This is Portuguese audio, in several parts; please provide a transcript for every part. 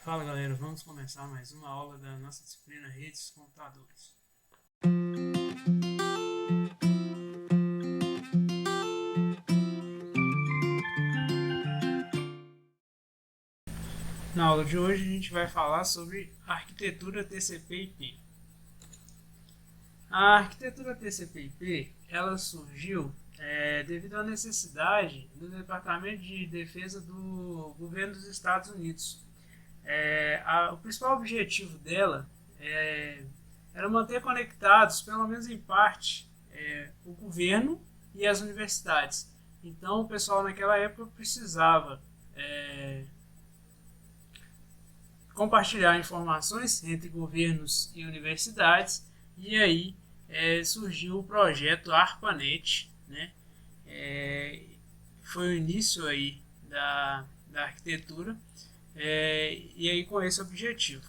Fala galera, vamos começar mais uma aula da nossa disciplina Redes dos Computadores. Na aula de hoje a gente vai falar sobre a arquitetura TCP/IP. A arquitetura TCP/IP ela surgiu devido à necessidade do Departamento de Defesa do Governo dos Estados Unidos. O principal objetivo dela era manter conectados, pelo menos em parte, o governo e as universidades. Então, o pessoal naquela época precisava compartilhar informações entre governos e universidades, e aí surgiu o projeto ARPANET, né? Foi o início aí da arquitetura, e aí com esse objetivo.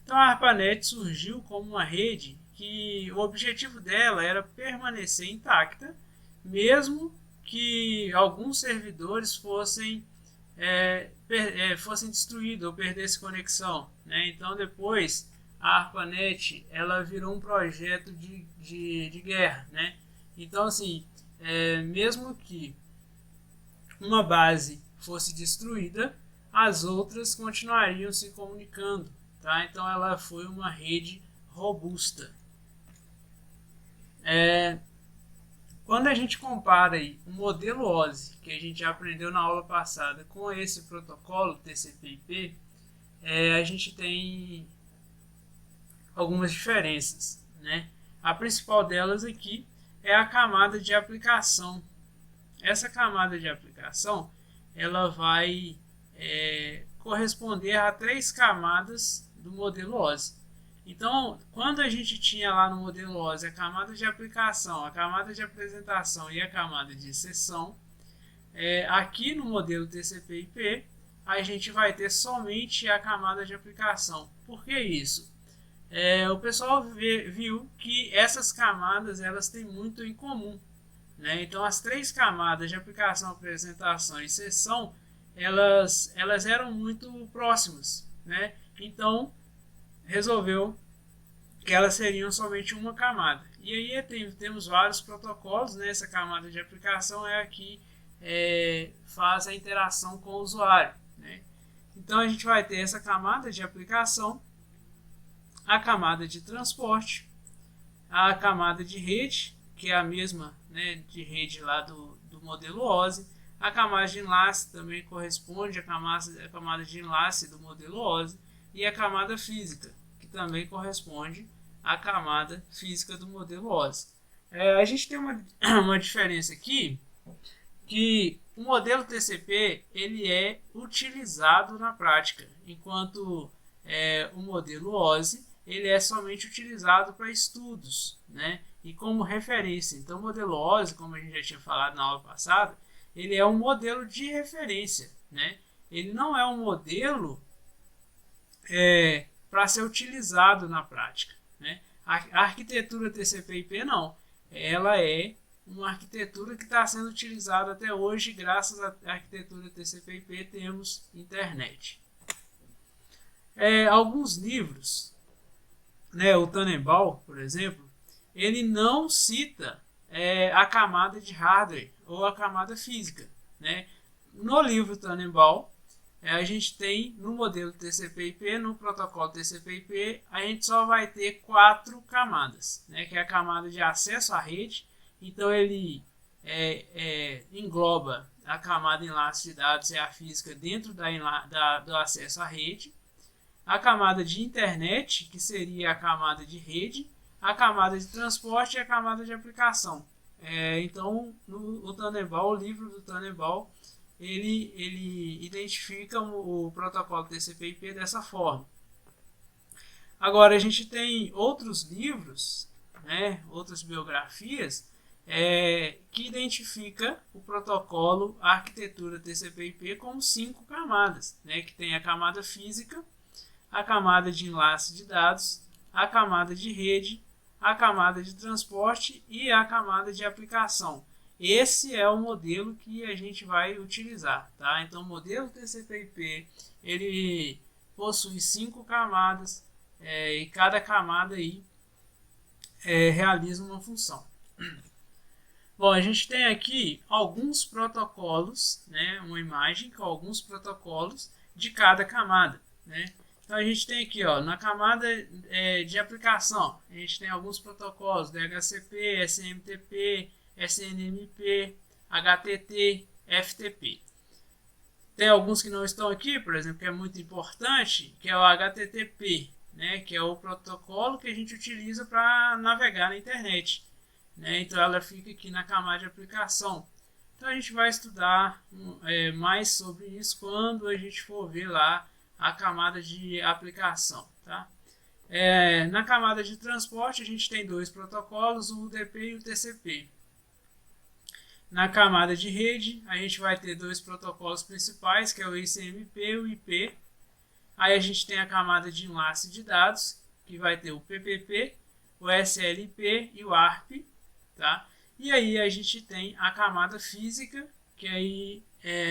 Então a ARPANET surgiu como uma rede que o objetivo dela era permanecer intacta, mesmo que alguns servidores fossem destruídos ou perdessem conexão, né? Então depois a ARPANET ela virou um projeto de guerra, né? Então assim, mesmo que uma base fosse destruída, as outras continuariam se comunicando, tá? Então ela foi uma rede robusta. Quando a gente compara aí o modelo OSI, que a gente já aprendeu na aula passada, com esse protocolo TCP/IP, a gente tem algumas diferenças, né? A principal delas aqui é a camada de aplicação. Essa camada de aplicação ela vai corresponder a 3 camadas do modelo OSI. Então, quando a gente tinha lá no modelo OSI a camada de aplicação, a camada de apresentação e a camada de sessão, aqui no modelo TCP/IP a gente vai ter somente a camada de aplicação. Por que isso? O pessoal viu que essas camadas elas têm muito em comum, né? Então as 3 camadas de aplicação, apresentação e sessão elas eram muito próximas, né? Então resolveu que elas seriam somente uma camada. E aí temos vários protocolos, né? Essa camada de aplicação é a que faz a interação com o usuário, né? Então a gente vai ter essa camada de aplicação, a camada de transporte, a camada de rede, que é a mesma, né, de rede lá do modelo OSI, a camada de enlace também corresponde à camada de enlace do modelo OSI, e a camada física, que também corresponde à camada física do modelo OSI. A gente tem uma diferença aqui, que o modelo TCP ele é utilizado na prática, enquanto o modelo OSI ele é somente utilizado para estudos, né? E como referência. Então o modelo OSI, como a gente já tinha falado na aula passada, ele é um modelo de referência, né? Ele não é um modelo para ser utilizado na prática, né? A arquitetura TCP/IP não, ela é uma arquitetura que está sendo utilizada até hoje. Graças à arquitetura TCP/IP temos internet. Alguns livros, né, o Tannenbaum, por exemplo, ele não cita a camada de hardware ou a camada física, né? No livro Tannenbaum, a gente tem no modelo TCP/IP, no protocolo TCP/IP, a gente só vai ter 4 camadas, né? Que é a camada de acesso à rede. Então ele engloba a camada de enlace de dados e a física dentro do acesso à rede, a camada de internet, que seria a camada de rede, a camada de transporte e a camada de aplicação. Então, o Tannenbaum, o livro do Tannenbaum, ele identifica o protocolo TCP/IP dessa forma. Agora, a gente tem outros livros, né, outras biografias, que identifica o protocolo, a arquitetura TCP/IP como 5 camadas, né, que tem a camada física, a camada de enlace de dados, a camada de rede, a camada de transporte e a camada de aplicação. esse é o modelo que a gente vai utilizar, tá? Então, o modelo TCP/IP, ele possui 5 camadas, e cada camada aí realiza uma função. Bom, a gente tem aqui alguns protocolos, né? Uma imagem com alguns protocolos de cada camada, né? Então a gente tem aqui, ó, na camada de aplicação, a gente tem alguns protocolos DHCP, SMTP, SNMP, HTT, FTP. Tem alguns que não estão aqui, por exemplo, que é muito importante, que é o HTTP, né, que é o protocolo que a gente utiliza para navegar na internet, né? Então ela fica aqui na camada de aplicação. Então a gente vai estudar mais sobre isso quando a gente for ver lá a camada de aplicação, tá? Na camada de transporte a gente tem dois protocolos, o UDP e o TCP. Na camada de rede a gente vai ter dois protocolos principais, que é o ICMP e o IP. Aí a gente tem a camada de enlace de dados, que vai ter o PPP, o SLP e o ARP, tá? E aí a gente tem a camada física, que aí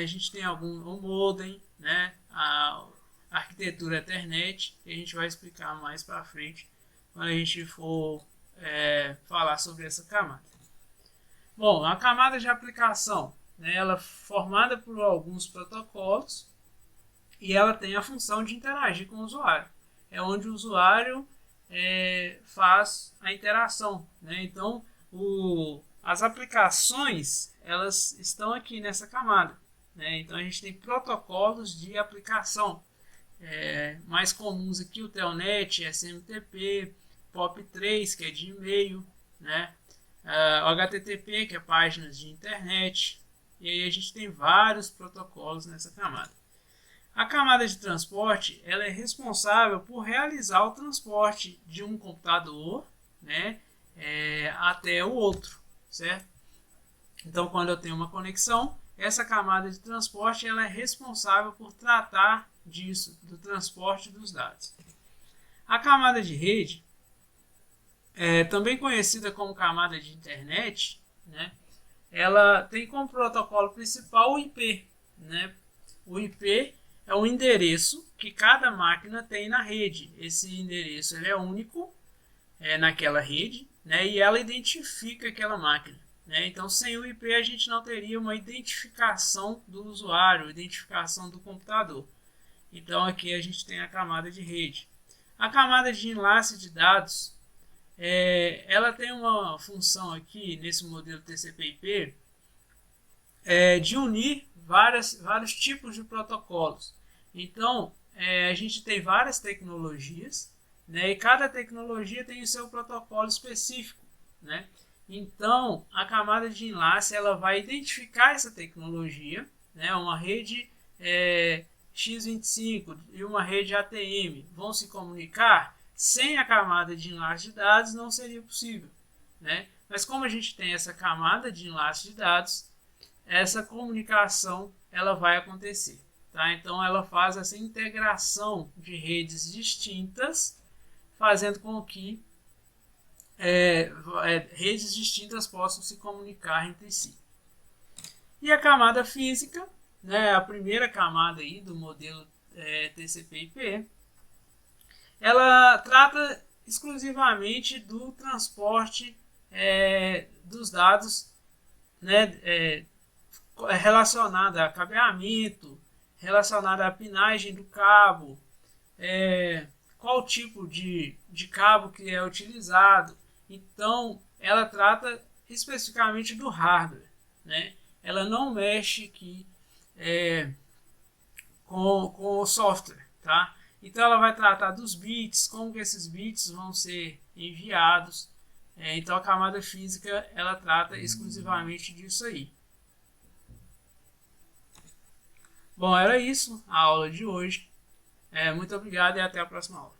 a gente tem o modem, né? A arquitetura Ethernet, que a gente vai explicar mais para frente quando a gente for falar sobre essa camada. Bom, a camada de aplicação, né, ela é formada por alguns protocolos e ela tem a função de interagir com o usuário. É onde o usuário faz a interação, né? Então, as aplicações elas estão aqui nessa camada, né? Então a gente tem protocolos de aplicação mais comuns aqui, o Telnet, SMTP, POP3, que é de e-mail, né? O HTTP, que é páginas de internet, e aí a gente tem vários protocolos nessa camada. A camada de transporte ela é responsável por realizar o transporte de um computador, né, até o outro, certo? Então, quando eu tenho uma conexão, essa camada de transporte ela é responsável por tratar disso, do transporte dos dados. A camada de rede, também conhecida como camada de internet, né, ela tem como protocolo principal o IP, né? O IP é um endereço que cada máquina tem na rede. Esse endereço ele é único naquela rede, né? E ela identifica aquela máquina, né? Então, sem o IP a gente não teria uma identificação do usuário, identificação do computador. Então, aqui a gente tem a camada de rede. A camada de enlace de dados, ela tem uma função aqui nesse modelo TCP/IP de unir vários tipos de protocolos. Então, a gente tem várias tecnologias, né, e cada tecnologia tem o seu protocolo específico, né? Então, a camada de enlace ela vai identificar essa tecnologia, né, uma rede X25 e uma rede ATM vão se comunicar. Sem a camada de enlace de dados não seria possível, né? Mas como a gente tem essa camada de enlace de dados, essa comunicação ela vai acontecer, tá? Então ela faz essa integração de redes distintas, fazendo com que redes distintas possam se comunicar entre si. E a camada física, né, a primeira camada aí do modelo TCP/IP, ela trata exclusivamente do transporte dos dados, né, relacionado a cabeamento, relacionado à pinagem do cabo, qual tipo de cabo que é utilizado. Então, ela trata especificamente do hardware, né? Ela não mexe aqui com o software, tá? Então ela vai tratar dos bits, como que esses bits vão ser enviados. Então a camada física ela trata exclusivamente disso aí. Bom, era isso a aula de hoje. Muito obrigado e até a próxima aula.